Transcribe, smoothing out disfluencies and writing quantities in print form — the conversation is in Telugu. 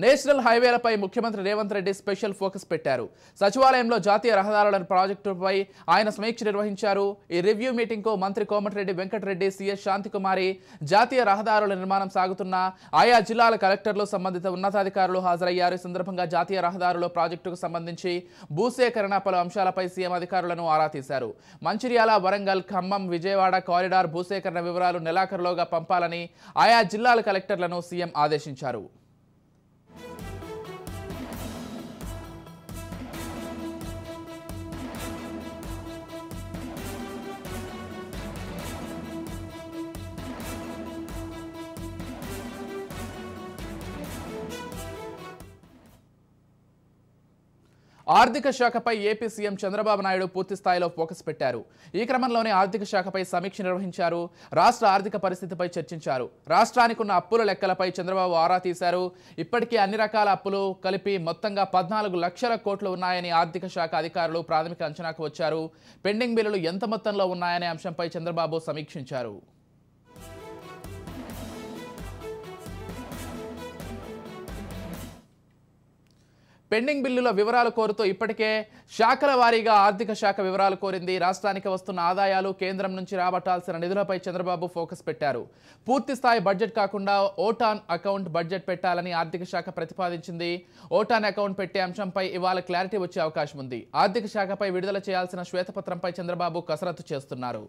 నేషనల్ హైవేలపై ముఖ్యమంత్రి రేవంత్ రెడ్డి స్పెషల్ ఫోకస్ పెట్టారు. సచివాలయంలో జాతీయ రహదారుల ప్రాజెక్టుపై ఆయన సమీక్ష నిర్వహించారు. ఈ రివ్యూ మీటింగ్ కు మంత్రి కోమటిరెడ్డి వెంకటరెడ్డి, సీఎస్ శాంతికుమారి, జాతీయ రహదారుల నిర్మాణం సాగుతున్న ఆయా జిల్లాల కలెక్టర్లు, సంబంధిత ఉన్నతాధికారులు హాజరయ్యారు. ఈ సందర్భంగా జాతీయ రహదారుల ప్రాజెక్టుకు సంబంధించి భూసేకరణ పలు అంశాలపై సీఎం అధికారులను ఆరా తీశారు. మంచిర్యాల, వరంగల్, ఖమ్మం, విజయవాడ కారిడార్ భూసేకరణ వివరాలు నెలాఖరులోగా పంపాలని ఆయా జిల్లాల కలెక్టర్లను సీఎం ఆదేశించారు. ఆర్థిక శాఖపై ఏపీ సీఎం చంద్రబాబు నాయుడు పూర్తి స్థాయిలో ఫోకస్ పెట్టారు. ఈ క్రమంలోనే ఆర్థిక శాఖపై సమీక్ష నిర్వహించారు. రాష్ట్ర ఆర్థిక పరిస్థితిపై చర్చించారు. రాష్ట్రానికి ఉన్న అప్పుల లెక్కలపై చంద్రబాబు ఆరా తీశారు. ఇప్పటికే అన్ని రకాల అప్పులు కలిపి మొత్తంగా 14 లక్షల కోట్లు ఉన్నాయని ఆర్థిక శాఖ అధికారులు ప్రాథమిక అంచనాకు వచ్చారు. పెండింగ్ బిల్లులు ఎంత మొత్తంలో ఉన్నాయనే అంశంపై చంద్రబాబు సమీక్షించారు. పెండింగ్ బిల్లుల వివరాలు కోరుతూ ఇప్పటికే శాఖల వారీగా ఆర్థిక శాఖ వివరాలు కోరింది. రాష్ట్రానికి వస్తున్న ఆదాయాలు, కేంద్రం నుంచి రాబట్టాల్సిన నిధులపై చంద్రబాబు ఫోకస్ పెట్టారు. పూర్తి స్థాయి బడ్జెట్ కాకుండా ఓటాన్ అకౌంట్ బడ్జెట్ పెట్టాలని ఆర్థిక శాఖ ప్రతిపాదించింది. ఓటాన్ అకౌంట్ పెట్టే అంశంపై ఇవాళ క్లారిటీ వచ్చే అవకాశం ఉంది. ఆర్థిక శాఖపై విడుదల చేయాల్సిన శ్వేతపత్రంపై చంద్రబాబు కసరత్తు చేస్తున్నారు.